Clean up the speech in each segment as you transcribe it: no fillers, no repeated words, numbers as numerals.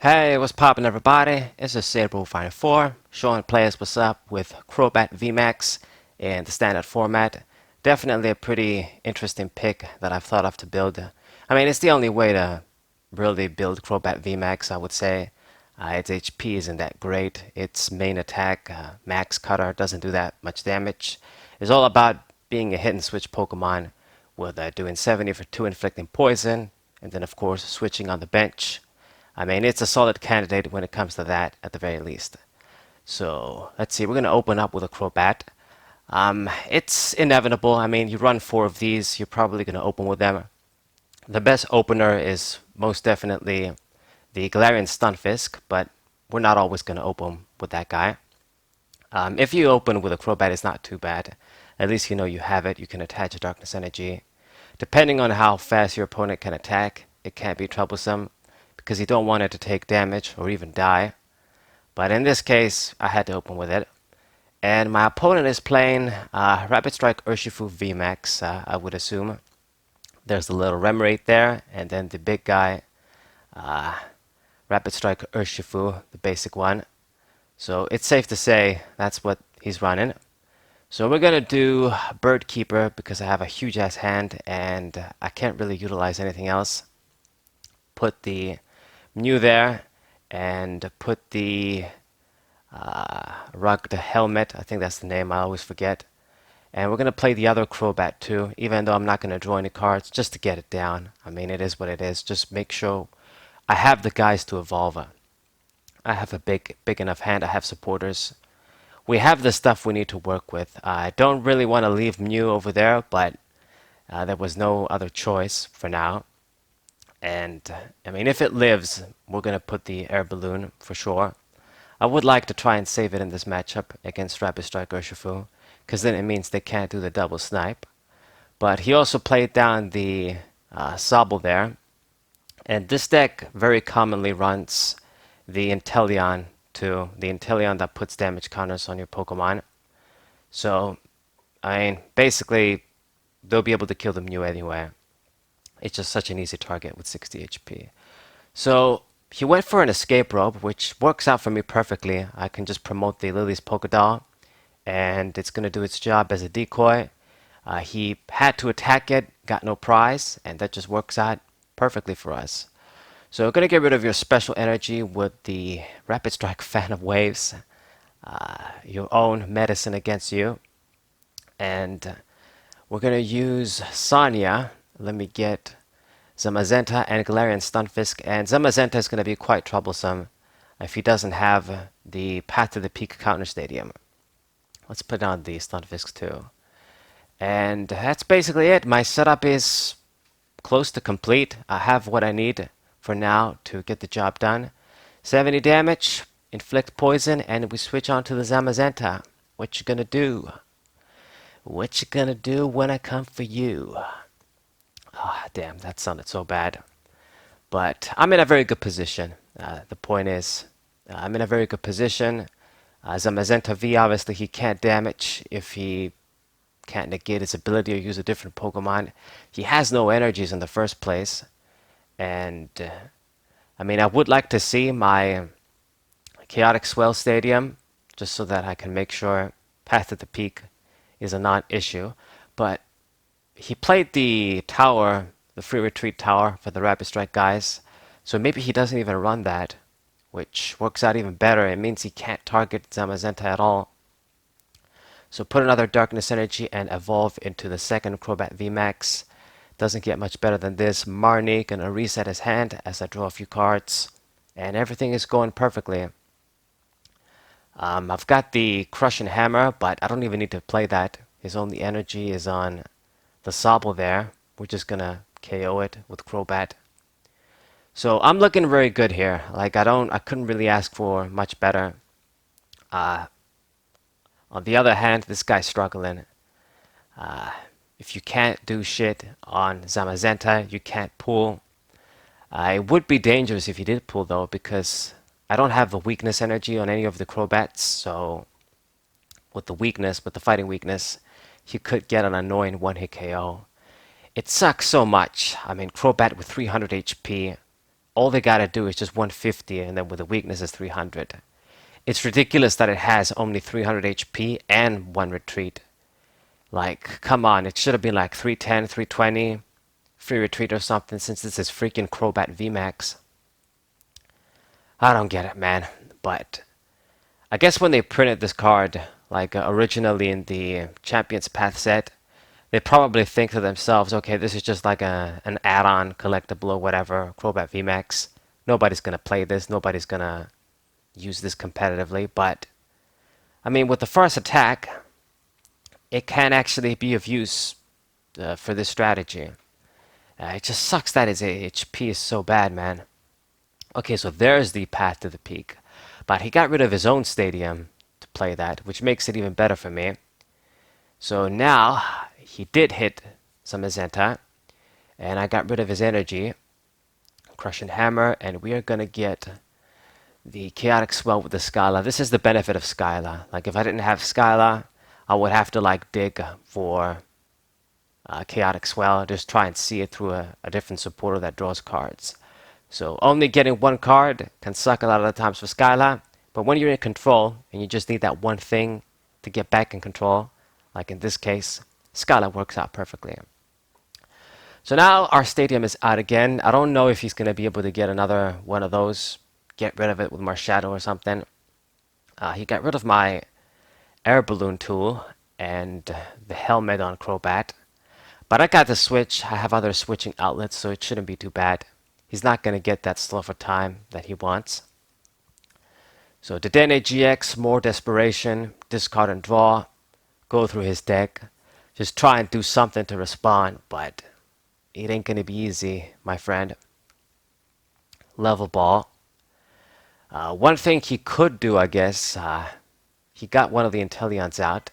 Hey, what's poppin' everybody? It's just Sabre4, showing players what's up with Crobat VMAX in the standard format. Definitely a pretty interesting pick that I've thought of to build. I mean, it's the only way to really build Crobat VMAX, I would say. Its HP isn't that great. Its main attack, Max Cutter, doesn't do that much damage. It's all about being a hit and switch Pokemon with doing 70 for 2 inflicting poison, and then of course switching on the bench. I mean, it's a solid candidate when it comes to that, at the very least. So, let's see, we're going to open up with a Crobat. It's inevitable. I mean, you run 4 of these, you're probably going to open with them. The best opener is most definitely the Galarian Stunfisk, but we're not always going to open with that guy. If you open with a Crobat, it's not too bad. At least you know you have it. You can attach a Darkness Energy. Depending on how fast your opponent can attack, it can be troublesome because you don't want it to take damage or even die. But in this case, I had to open with it. And my opponent is playing Rapid Strike Urshifu VMAX, I would assume. There's the little Remoraid there, and then the big guy, uh, Rapid Strike Urshifu, the basic one. So it's safe to say that's what he's running. So we're gonna do Bird Keeper because I have a huge ass hand and I can't really utilize anything else. Put the Mew there and put the Rugged Helmet. I think that's the name, I always forget. And we're gonna play the other Crobat too, even though I'm not gonna draw any cards, just to get it down. I mean, it is what it is. Just make sure I have the guys to evolve. I have a big enough hand. I have supporters. We have the stuff we need to work with. I don't really want to leave Mew over there, but there was no other choice for now. And I mean, if it lives, we're going to put the air balloon for sure. I would like to try and save it in this matchup against Rapid Strike Urshifu, because then it means they can't do the double snipe. But he also played down the Sobble there. And this deck very commonly runs the Inteleon too, the Inteleon that puts damage counters on your Pokemon. So, I mean, basically, they'll be able to kill the Mew anyway. It's just such an easy target with 60 HP. So, he went for an escape rope, which works out for me perfectly. I can just promote the Lily's Pokédoll, and it's going to do its job as a decoy. He had to attack it, got no prize, and that just works out perfectly for us. So we're going to get rid of your special energy with the Rapid Strike Fan of Waves, your own medicine against you. And we're going to use Sonya. Let me get Zamazenta and Galarian Stunfisk. And Zamazenta is going to be quite troublesome if he doesn't have the Path to the Peak Counter Stadium. Let's put on the Stunfisk too. And that's basically it. My setup is close to complete. I have what I need for now to get the job done. 70 damage, inflict poison, and we switch on to the Zamazenta. What you gonna do? What you gonna do when I come for you? Ah, oh, damn, that sounded so bad. But I'm in a very good position. The point is, I'm in a very good position. Zamazenta V, obviously, he can't damage if he can't negate his ability or use a different Pokemon. He has no energies in the first place. And I mean, I would like to see my Chaotic Swell Stadium just so that I can make sure Path to the Peak is a non-issue. But he played the tower, the free retreat tower for the Rapid Strike guys. So maybe he doesn't even run that, which works out even better. It means he can't target Zamazenta at all. So put another Darkness Energy and evolve into the second Crobat VMAX. Doesn't get much better than this. Marnie gonna reset his hand as I draw a few cards. And everything is going perfectly. I've got the Crushing Hammer, but I don't even need to play that. His only energy is on the Sobble there. We're just gonna KO it with Crobat. So I'm looking very good here. Like I couldn't really ask for much better. On the other hand, this guy's struggling. If you can't do shit on Zamazenta, you can't pull. It would be dangerous if you did pull though, because I don't have a weakness energy on any of the Crobats, so with the fighting weakness, he could get an annoying one-hit KO. It sucks so much. I mean, Crobat with 300 HP, all they gotta do is just 150, and then with the weakness is 300. It's ridiculous that it has only 300 HP and 1 retreat. Like, come on, it should have been like 310, 320, free retreat or something, since this is freaking Crobat VMAX. I don't get it, man. But I guess when they printed this card, like originally in the Champions Path set, they probably think to themselves, okay, this is just like an add-on collectible or whatever, Crobat VMAX. Nobody's gonna play this, nobody's gonna use this competitively, but I mean, with the first attack, it can actually be of use for this strategy. It just sucks that his HP is so bad, man. Okay, so there's the path to the peak. But he got rid of his own stadium to play that, which makes it even better for me. So now, he did hit zamazenta, and I got rid of his energy. Crushing Hammer, and we are gonna get the Chaotic Swell with the Skyla. This is the benefit of Skyla. Like, if I didn't have Skyla, I would have to, like, dig for Chaotic Swell, just try and see it through a different supporter that draws cards. So only getting one card can suck a lot of the times for Skyla, but when you're in control and you just need that one thing to get back in control, like in this case, Skyla works out perfectly. So now our stadium is out again. I don't know if he's going to be able to get another one of those, get rid of it with Marshadow or something. He got rid of my air balloon tool and the helmet on Crobat. But I got the switch. I have other switching outlets, so it shouldn't be too bad. He's not going to get that slow for time that he wants. So Dedenne GX, more desperation, discard and draw, go through his deck, just try and do something to respond, but it ain't going to be easy, my friend. Level ball. One thing he could do, I guess, he got one of the Inteleons out.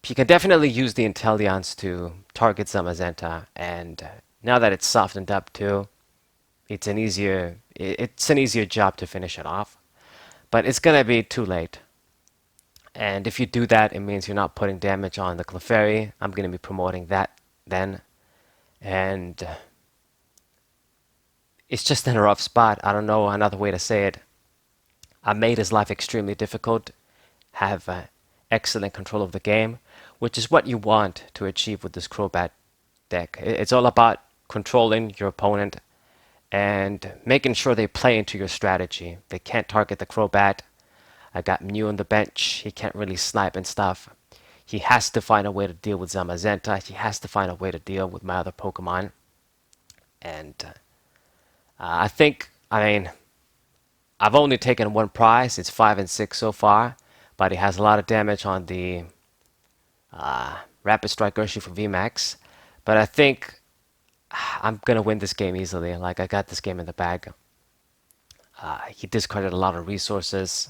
He can definitely use the Inteleons to target Zamazenta, and now that it's softened up too, it's an easier job to finish it off. But it's gonna be too late. And if you do that, it means you're not putting damage on the Clefairy. I'm gonna be promoting that then. And it's just in a rough spot. I don't know another way to say it. I made his life extremely difficult, have excellent control of the game, which is what you want to achieve with this Crobat deck. It's all about controlling your opponent and making sure they play into your strategy. They can't target the Crobat. I got Mew on the bench. He can't really snipe and stuff. He has to find a way to deal with Zamazenta. He has to find a way to deal with my other Pokemon. And I mean, I've only taken one prize. It's 5 and 6 so far. But he has a lot of damage on the Rapid Strike Urshifu VMAX. But I think I'm going to win this game easily. Like, I got this game in the bag. He discarded a lot of resources.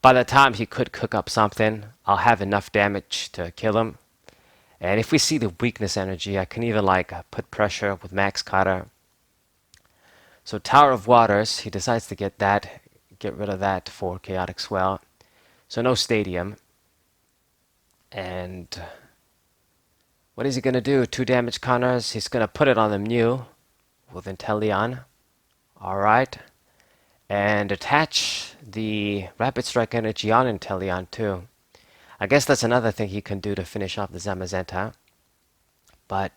By the time he could cook up something, I'll have enough damage to kill him. And if we see the weakness energy, I can even like put pressure with Max Cutter. So Tower of Waters, he decides to get rid of that for Chaotic Swell. So no Stadium. And what is he going to do? 2 damage counters. He's going to put it on the Mew with Inteleon. Alright. And attach the Rapid Strike energy on Inteleon too. I guess that's another thing he can do to finish off the Zamazenta. But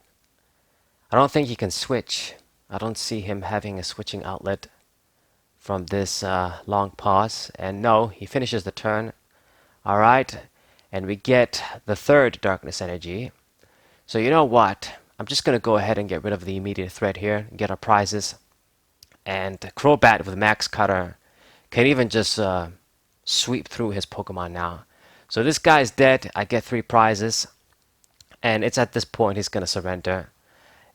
I don't think he can switch. I don't see him having a switching outlet from this long pause. And no, he finishes the turn. Alright. And we get the 3rd Darkness Energy. So you know what? I'm just going to go ahead and get rid of the immediate threat here and get our prizes. And Crobat with Max Cutter can even just sweep through his Pokemon now. So this guy's dead. I get 3 prizes. And it's at this point he's going to surrender.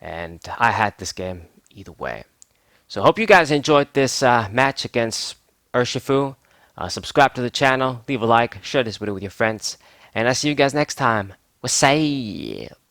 And I had this game either way. So hope you guys enjoyed this match against Urshifu. Subscribe to the channel, leave a like, share this video with your friends. And I'll see you guys next time. What's up?